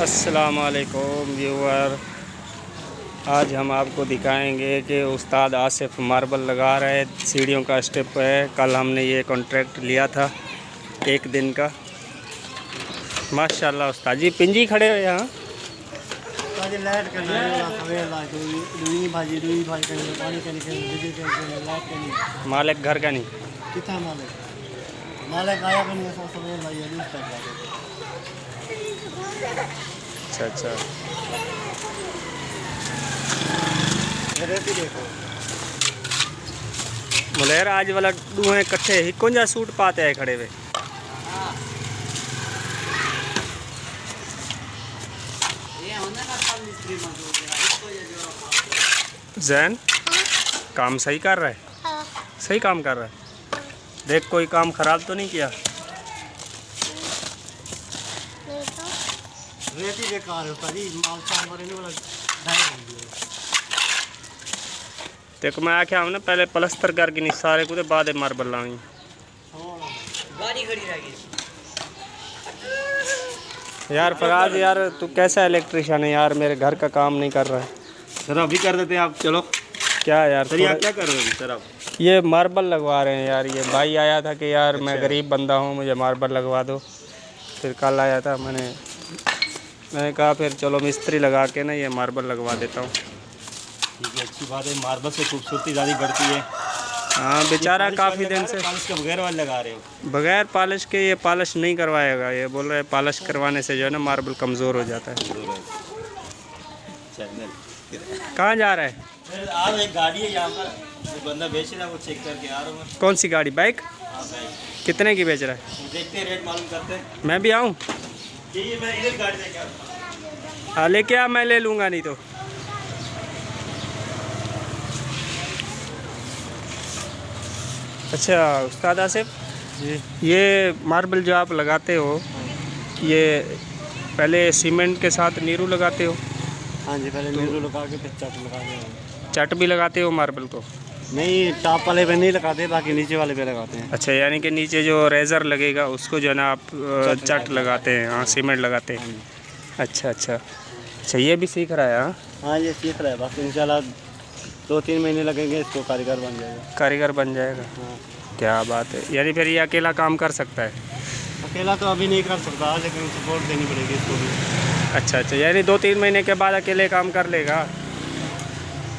अस्सलाम वालेकुम व्यूअर, आज हम आपको दिखाएंगे कि उस्ताद आसिफ मार्बल लगा रहे सीढ़ियों का स्टेप है। कल हमने ये कॉन्ट्रैक्ट लिया था 1 दिन का। माशाल्लाह उस्ताद जी पिंजी खड़े हो यहाँ। मालिक घर का नहीं कितना मालिक आया का नहीं। अच्छा देखो मुलेर आज वाला दूहे कट्ठे ही कौन जा सूट पाते हैं खड़े हुए। जैन काम सही कर रहा है, सही काम कर रहा है। देख कोई काम खराब तो नहीं किया। रेती बेकार है जी, माल चावल वाला देखो मैं आख्या हमने पहले प्लस्तर करके नहीं सारे कुछ बाद मार्बल लावी। गाड़ी खड़ी रहेगी यार फराज यार तू कैसा इलेक्ट्रिशियन है यार, मेरे घर का काम नहीं कर रहा है। सर अभी कर देते हैं आप। चलो क्या यार सर आप क्या कर रहे हो सर आप? ये मार्बल लगवा रहे हैं यार। ये भाई आया था कि यार मैं गरीब बंदा हूँ मुझे मार्बल लगवा दो। फिर कल आया था मैंने कहा फिर चलो मिस्त्री लगा के ना ये मार्बल लगवा देता हूँ। ठीक है, अच्छी बात है। मार्बल से खूबसूरती ज़्यादा बढ़ती है। हाँ बेचारा काफ़ी दिन से पॉलिश के बगैर वाले लगा रहे हो। बगैर पॉलिश के ये पॉलिश नहीं करवाएगा। ये बोल रहे पॉलिश करवाने से जो है ना मार्बल कमज़ोर हो जाता है। कहाँ जा रहा है? आज एक गाड़ी है यहाँ पर, जो बंदा बेच रहा है वो चेक करके आ रहा हूँ। कौन सी गाड़ी? बाइक? हाँ भाई, कितने की बेच रहा है? देखते हैं, रेट मालूम करते हैं। मैं भी आऊँ? ये मैं इधर गाड़ी लेके आ रहा हूँ। हाँ लेके आ, मैं ले लूँगा नहीं तो। अच्छा उस्ताद आसिफ जी, ये मार्बल जो आप लगाते हो ये पहले सीमेंट के साथ नीरू लगाते हो? हाँ जी, पहले नीरू लगा के फिर चट लगा दें। चट भी लगाते हो मार्बल को? नहीं, टॉप वाले पे नहीं लगाते, बाकी नीचे वाले पे लगाते हैं। अच्छा यानी कि नीचे जो रेज़र लगेगा उसको जो है ना आप चट लगाते हैं। हाँ सीमेंट लगाते हैं। अच्छा ये भी सीख रहा है? हाँ हाँ ये सीख रहा है, बस इंशाल्लाह 2-3 महीने लगेंगे, इसको कारीगर बन जाएगा। कारीगर बन जाएगा। हाँ, क्या बात है, यानी फिर ये अकेला काम कर सकता है? अकेला तो अभी नहीं कर सकता, लेकिन सपोर्ट देनी पड़ेगी इसको भी। अच्छा यानी 2-3 महीने के बाद अकेले काम कर लेगा।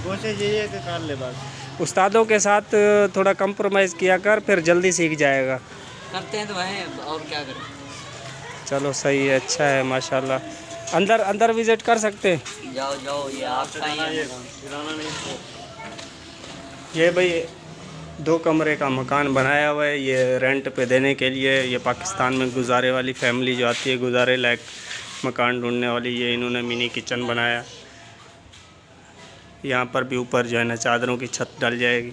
कोशिश यही है कि कर ले बस। उस्तादों के साथ थोड़ा कंप्रोमाइज़ किया कर, फिर जल्दी सीख जाएगा। करते हैं तो है, और क्या करें। चलो सही है, अच्छा है माशाल्लाह। अंदर विज़िट कर सकते हैं? जाओ ये आपका ही है। ये भाई 2 कमरे का मकान बनाया हुआ है, ये रेंट पे देने के लिए। ये पाकिस्तान में गुजारे वाली फैमिली जो आती है, गुजारे लायक मकान ढूंढने वाली, ये इन्होंने मिनी किचन बनाया। यहाँ पर भी ऊपर जो है ना चादरों की छत डल जाएगी।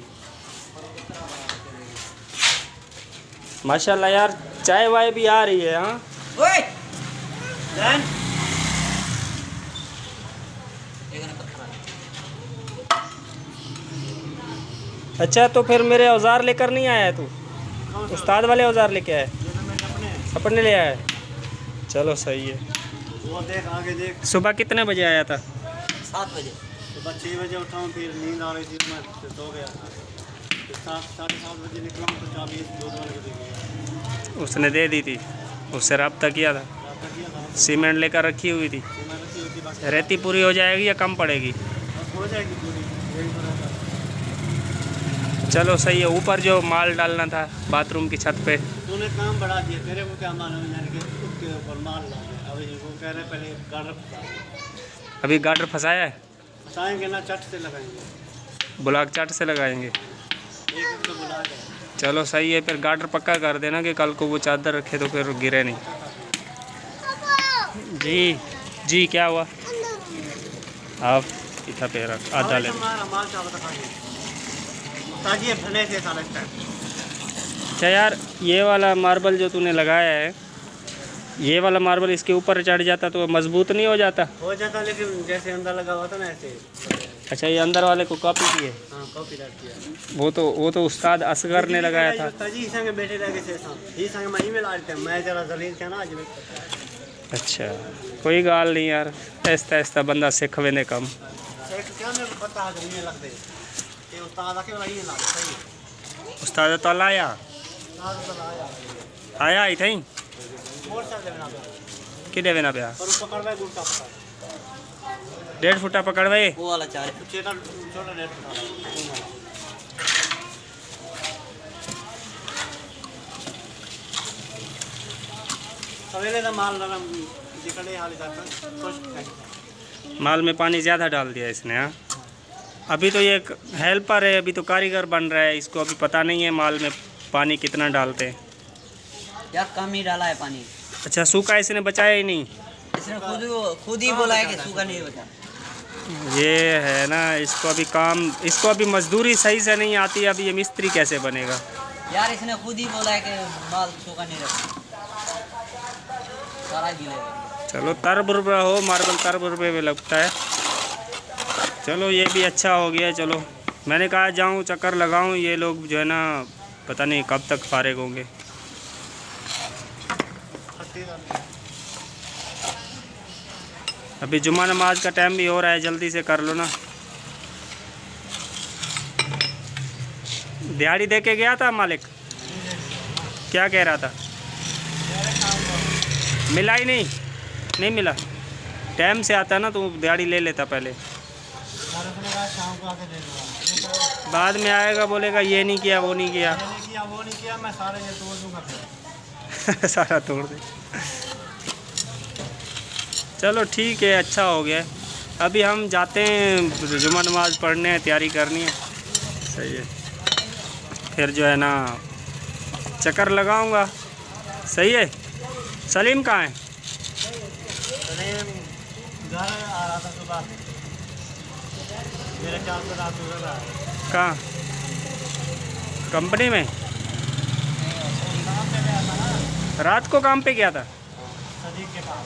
माशाल्लाह यार चाय वाय भी आ रही है। हाँ अच्छा तो फिर मेरे औजार लेकर नहीं आया तू? उस्ताद वाले औजार लेके आए? अपने ले आया? चलो सही है। वो देख आगे देख। सुबह कितने बजे आया था? 7 बजे। सुबह 6 बजे उठा हूँ, फिर नींद आ रही थी, मैं फिर सो गया। फिर 7-7:30 बजे निकला हूँ तो चाबी दूध वाले को दे गया। उसने दे दी थी? उससे रब्ता किया था? सीमेंट लेकर रखी हुई थी? रेती पूरी हो जाएगी या कम पड़ेगी? हो जाएगी पूरी, यही तो रहता है। चलो सही है। ऊपर जो माल डालना था बाथरूम की छत पे, तूने काम बढ़ा दिया, तेरे को क्या मालूम है कि उसके ऊपर माल ला दे। अभी वो कह रहे पहले गार्डर फंसा। अभी गार्डर फंसाया है? फंसाएंगे ना, चट से लगाएंगे, ब्लॉक चट से लगाएंगे। एक तो बुला के। चलो सही है, फिर गार्डर पक्का कर देना कि कल को वो चादर रखे तो फिर गिरे नहीं। जी क्या हुआ? आप इतना पे रख आधा ले। माल चावल ताजी भले थे साले। अच्छा यार ये वाला मार्बल जो तूने लगाया है, ये वाला मार्बल इसके ऊपर चढ़ जाता तो मजबूत नहीं हो जाता? हो जाता, लेकिन जैसे अंदर लगा हुआ था ना ऐसे अच्छा, ये अंदर वाले को कॉपी किए? हाँ कॉपीराइट किया। वो तो उस्ताद असगर ने लगाया था। ताजी संग बैठे रह गए ही संग मैं ईमेल आते मैं जरा जलील क्या ना आज में। अच्छा, कोई गाल नहीं यार, ऐसा ऐसा बंदा सीख वेंदे कम। एक क्या मेरे को पता है कि नहीं लगते ये उस्ताद आके वाला ये लाग सही है। उस्ताद तो आया उस्ताद तो आया आया ही थी मोटरसाइकिल बना दो कि देवे ना पिया पर पकड़वा गुड़का पकड़ 1.5 फुटा पकड़वाए वो वाला चार छोटा छोटा नेट बना सवेरे का माल ना जिकड़े हाल जाता खुश माल में पानी ज़्यादा डाल दिया इसने। हाँ, अभी तो ये हेल्पर है, अभी तो कारीगर बन रहा है, इसको अभी पता नहीं है माल में पानी कितना डालते हैं। यार कम ही डाला है पानी। अच्छा, सूखा इसने बचाया ही नहीं। इसने खुद ही बोला है कि सूखा नहीं बचा। ये है ना, इसको अभी मजदूरी सही से नहीं आती, अभी ये मिस्त्री कैसे बनेगा यार इसने खुद ही बोला है कि माल सूखा नहीं रखा सारा गिलेगा। चलो, तरबुरबा हो मार्बल तरबुरबे में लगता है। चलो, ये भी अच्छा हो गया। चलो, मैंने कहा जाऊं चक्कर लगाऊं, ये लोग जो है ना पता नहीं कब तक फारिग होंगे। अभी जुम्मा नमाज का टाइम भी हो रहा है, जल्दी से कर लो ना। दिहाड़ी दे के गया था मालिक, क्या कह रहा था? मिला ही नहीं मिला। टाइम से आता ना तो दिहाड़ी ले लेता पहले, शाम को आके दे दूंगा। बाद में आएगा बोलेगा ये नहीं किया वो नहीं किया। वो नहीं किया मैं सारे ये तोड़ दूंगा फिर। सारा तोड़ दे। चलो ठीक है, अच्छा हो गया। अभी हम जाते हैं जुम्मा नमाज पढ़ने हैं, तैयारी करनी है। सही है, फिर जो है ना चक्कर लगाऊंगा। सही है। सलीम कहाँ है? घर आ रहा था सुबह, मेरे ख्याल से रात हो रहा है। कहाँ? कंपनी में? काम पे गया था ना, रात को काम पे गया था? सदीक के पास।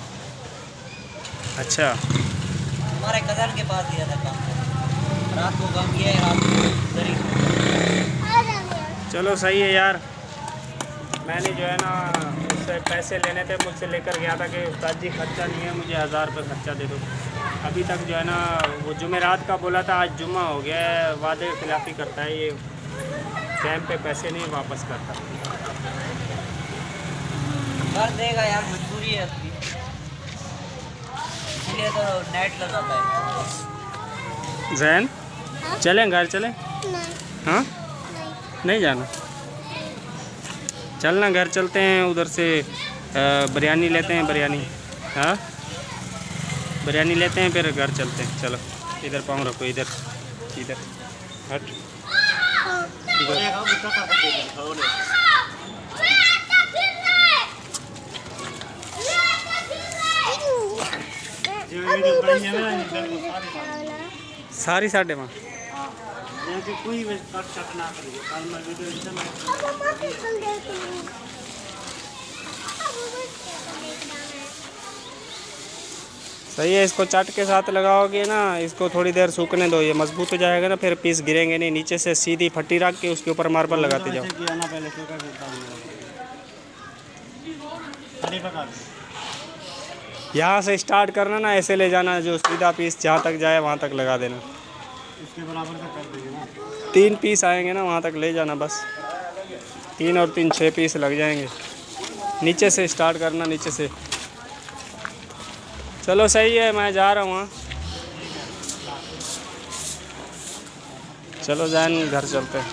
अच्छा, हमारे कज़न के पास गया था काम। रात को काम किया है, रात को जरी। चलो सही है यार। मैंने जो है ना उससे पैसे लेने थे, मुझसे लेकर गया था कि उस्ताद जी खर्चा नहीं है, मुझे 1000 रुपये खर्चा दे दो। अभी तक जो है ना वो जुमेरात का बोला था, आज जुम्मा हो गया है। वादे खिलाफ़ी करता है ये, टाइम पे पैसे नहीं वापस करता। कर देगा यार, मजबूरी है उसकी, इसलिए तो नेट लगाता है। जैन चलें, घर चलें? हाँ, नहीं जाना? चलना, घर चलते हैं। उधर से बिरयानी लेते हैं, बिरयानी। हाँ, बिरयानी लेते हैं, फिर घर चलते हैं। चलो, इधर पाँव रखो, इधर इधर हट। सारी 5:30। कोई कट शट ना करिए, कल मैं वीडियो एकदम सही है। इसको चट के साथ लगाओगे ना, इसको थोड़ी देर सूखने दो, ये मजबूत हो जाएगा ना, फिर पीस गिरेंगे नहीं। नीचे से सीधी फट्टी रख के उसके ऊपर मार्बल लगाते जाओ। किया ना पहले सूखा करता हूँ। अरे पका यहाँ से स्टार्ट करना ना, ऐसे ले जाना, जो सीधा पीस जहाँ तक जाए वहाँ तक लगा देना। इसके बराबर का कर देंगे ना। 3 पीस आएंगे ना, वहाँ तक ले जाना बस। 3 और 3 6 पीस लग जाएंगे। नीचे से स्टार्ट करना, नीचे से। चलो सही है, मैं जा रहा हूँ। हाँ, चलो जैन घर चलते हैं।